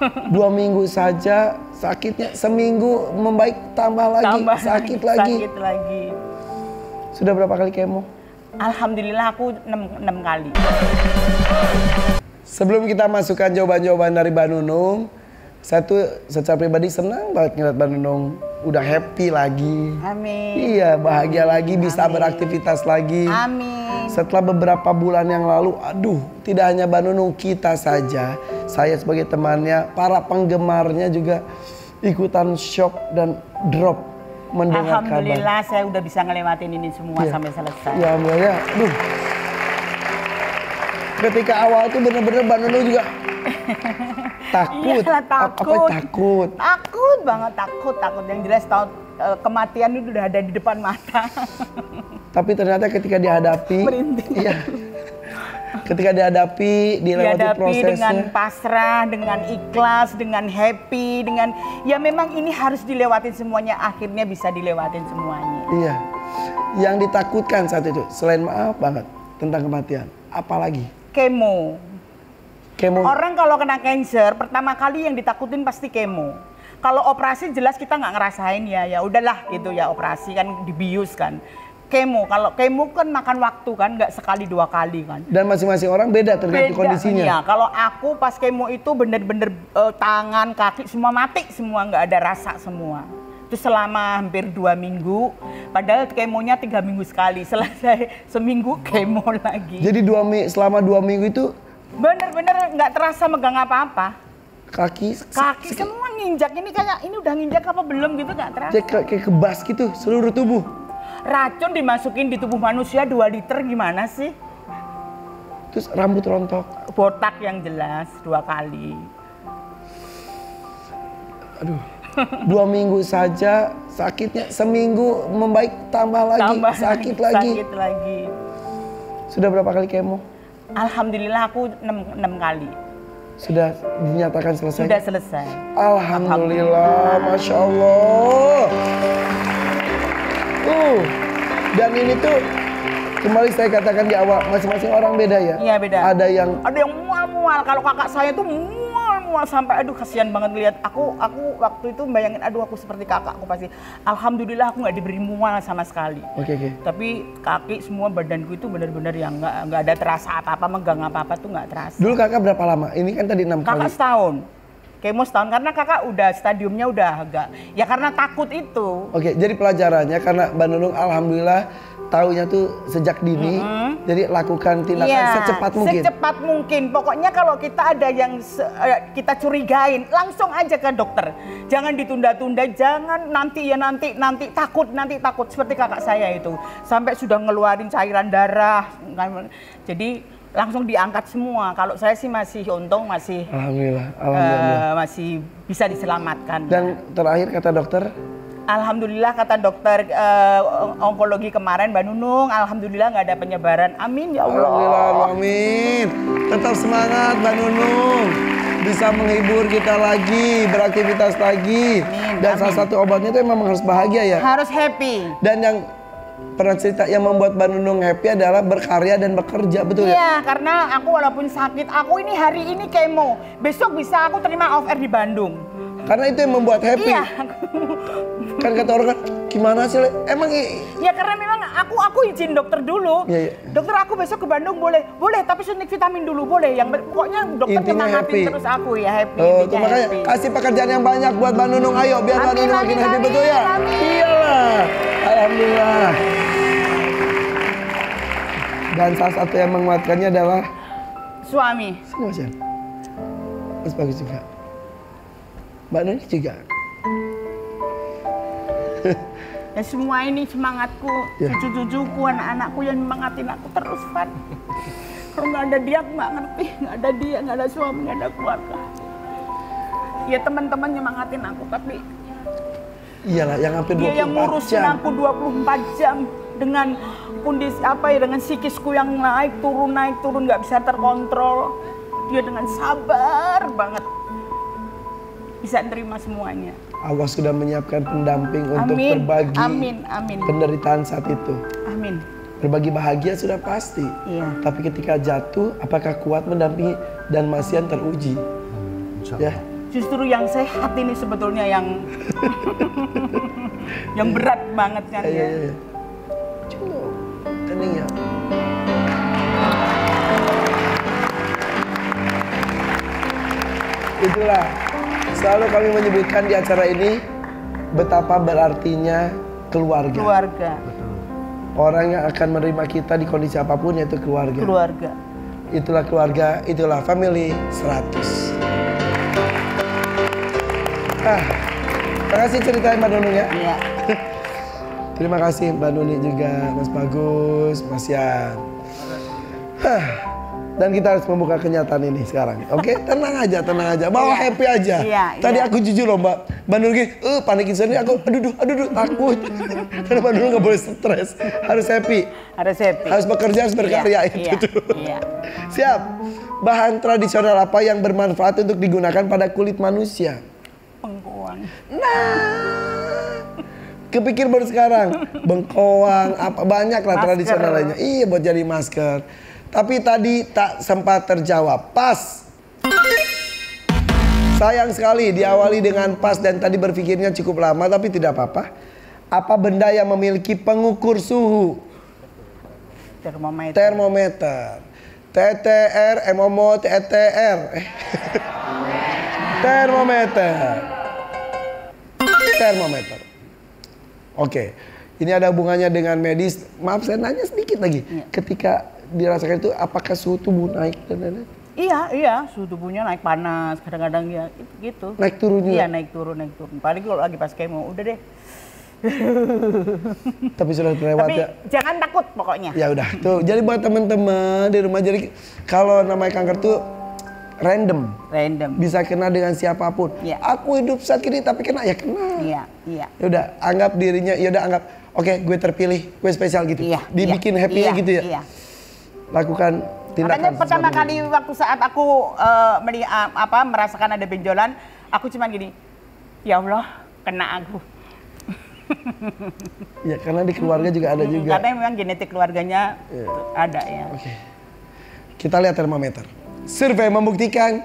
2 minggu saja sakitnya, seminggu membaik tambah lagi, sakit lagi. Sakit lagi. Sudah berapa kali kemo? Alhamdulillah aku 6 kali. Sebelum kita masukkan jawaban-jawaban dari Mbak Nunung, saya tuh secara pribadi senang banget ngeliat Mbak Nunung udah happy lagi. Amin. Iya, bahagia lagi, bisa beraktivitas lagi. Amin. Setelah beberapa bulan yang lalu, aduh, tidak hanya Mbak Nunung, kita saja, saya sebagai temannya, para penggemarnya juga ikutan shock dan drop mendengar kabar. Alhamdulillah saya udah bisa ngelewatin ini semua sampai selesai. Ya, alhamdulillah. Aduh. Ketika awal tuh bener-bener Mbak Nunung juga takut. Iyalah, takut. Apa takut? Takut banget, takut. Yang jelas tahu kematian itu udah ada di depan mata. Tapi ternyata ketika dihadapi, iya. Ketika dihadapi, dilewati prosesnya dengan pasrah, dengan ikhlas, dengan happy, dengan ya memang ini harus dilewatin semuanya, akhirnya bisa dilewatin semuanya. Iya. Yang ditakutkan saat itu selain maaf banget tentang kematian, apalagi? Kemo. Kemo. Orang kalau kena cancer pertama kali yang ditakutin pasti kemo. Kalau operasi jelas kita nggak ngerasain ya udahlah gitu ya, operasi kan dibius kan. Kemo, kalau kemo kan makan waktu kan, nggak sekali 2 kali kan. Dan masing-masing orang beda tergantung kondisinya. Iya, kalau aku pas kemo itu bener-bener tangan, kaki semua mati semua, nggak ada rasa semua. Itu selama hampir 2 minggu, padahal kemonya 3 minggu sekali, selesai seminggu kemo lagi. Jadi selama 2 minggu itu bener-bener nggak terasa megang apa-apa. Kaki Semua nginjak, ini kayak ini udah nginjak apa belum gitu, nggak terasa. Kayak kebas gitu seluruh tubuh. Racun dimasukin di tubuh manusia 2 liter gimana sih? Terus rambut rontok. Botak yang jelas 2 kali. Aduh. 2 minggu saja sakitnya, seminggu membaik tambah lagi, sakit lagi. Sakit lagi. Sudah berapa kali kemo? Alhamdulillah aku 6 kali. Sudah dinyatakan selesai? Sudah selesai. Alhamdulillah, Masya Allah. Dan ini tuh kembali saya katakan di awal, masing-masing orang beda ya? Iya beda. Ada yang mual-mual. Kalau kakak saya tuh mual sampai aduh kasihan banget lihat. Aku waktu itu bayangin aduh aku seperti kakakku pasti. Alhamdulillah aku nggak diberi mual sama sekali. Oke. Tapi kaki semua badanku itu benar-benar yang nggak ada terasa apa-apa, megang apa-apa tuh nggak terasa. Dulu kakak berapa lama? Ini kan tadi 6 kali. Kakak setahun. Kemo setahun karena kakak udah stadiumnya udah agak ya karena takut itu. Oke, jadi pelajarannya karena Mbak Nunung alhamdulillah taunya tuh sejak dini, jadi lakukan tindakan secepat mungkin. Secepat mungkin. Pokoknya kalau kita ada yang kita curigain, langsung aja ke dokter. Jangan ditunda-tunda, jangan nanti takut seperti kakak saya itu. Sampai sudah ngeluarin cairan darah. Jadi langsung diangkat semua. Kalau saya sih masih untung masih alhamdulillah. Masih bisa diselamatkan. Dan terakhir kata dokter? Alhamdulillah kata dokter onkologi kemarin Mbak Nunung, alhamdulillah nggak ada penyebaran. Amin ya Allah. Alhamdulillah, amin. Tetap semangat Mbak Nunung. Bisa menghibur kita lagi, beraktivitas lagi. Amin, dan salah satu obatnya itu memang harus bahagia ya. Harus happy. Dan yang pernah cerita yang membuat Mbak Nunung happy adalah berkarya dan bekerja, betul ya? Iya, karena aku walaupun sakit, aku ini hari ini kemo, besok bisa aku terima off air di Bandung. Karena itu yang membuat happy. Iya. Kan kata orang kan, gimana sih? Emang ya karena memang aku izin dokter dulu. Iya. Dokter aku besok ke Bandung boleh, tapi suntik vitamin dulu boleh. Yang pokoknya dokter nyemangatin terus aku ya happy. Tuh, makanya happy. Kasih pekerjaan yang banyak buat Mbak Nunung, ayo biar Mbak Nunung makin happy, betul ya? Iyalah, alhamdulillah. Dan salah satu yang menguatkannya adalah suami. Semua sih. Mas bagus juga. Mbak Nunung juga. Ya semua ini semangatku, cucu-cucuku, anak-anakku yang semangatin aku terus, Van. Kalau nggak ada dia aku nggak ngerti, nggak ada dia, nggak ada suami, nggak ada keluarga. Ya teman-teman nyemangatin aku, tapi iyalah yang hampir 24 jam. Dia yang ngurusin aku 24 jam dengan kondisi dengan psikisku yang naik turun nggak bisa terkontrol. Dia dengan sabar banget bisa terima semuanya. Allah sudah menyiapkan pendamping untuk berbagi penderitaan saat itu. Amin. Berbagi bahagia sudah pasti. Iya. Tapi ketika jatuh, apakah kuat mendampingi dan masih teruji? Ya. Justru yang sehat ini sebetulnya yang yang berat banget kan ya. Iya. Cuma kening ya. Itulah selalu kami menyebutkan di acara ini betapa berartinya keluarga. Keluarga. Orang yang akan menerima kita di kondisi apapun yaitu keluarga. Keluarga. Itulah keluarga, itulah family 100. Terima kasih ceritain Mbak Nunung ya. Iya. Terima kasih Mbak Nuni juga, Mas Bagus, Mas Yan. Dan kita harus membuka kenyataan ini sekarang. Oke, tenang aja. Bawa happy aja. Iya, Tadi iya. aku jujur loh Mbak Nuni, panikin sendiri aku, aduh, takut. Karena Mbak Nuni nggak boleh stres, harus happy. Harus happy. Harus bekerja, harus berkarya itu. Iya. Siap. Bahan tradisional apa yang bermanfaat untuk digunakan pada kulit manusia? Bengkoang. Kepikir baru sekarang, bengkoang, apa banyak lah Masker. tradisional lainnya. Iya buat jadi masker. Tapi tadi tak sempat terjawab. Pas. Sayang sekali diawali dengan pas dan tadi berpikirnya cukup lama tapi tidak apa-apa. Apa benda yang memiliki pengukur suhu? Termometer. Termometer. TTR, MOMO, TTR. Termometer. Oke, ini ada hubungannya dengan medis. Maaf saya nanya sedikit lagi. Iya. Ketika dirasakan itu, apakah suhu tubuh naik dan lain-lain? Iya, suhu tubuhnya naik panas, kadang-kadang ya gitu. Naik turun juga? Iya, naik turun. Paling kalau lagi pas kemo, udah deh. Tapi sudah terlewat Tapi ya. jangan takut pokoknya. Ya udah, tuh. Jadi buat teman-teman di rumah, jadi kalau namanya kanker tuh random. Bisa kena dengan siapapun. Iya. Aku hidup saat ini tapi kena ya kena. Iya. Ya udah, anggap dirinya, ya udah anggap oke, gue terpilih, gue spesial gitu. Iya. Dibikin happy gitu ya. Iya. Lakukan tindakan. Makanya pertama sesuatu. kali waktu saat aku merasakan ada benjolan, aku cuma gini, ya Allah, kena aku. Ya karena di keluarga juga ada juga. Karena memang genetik keluarganya ada ya. Oke. Kita lihat termometer. Survei membuktikan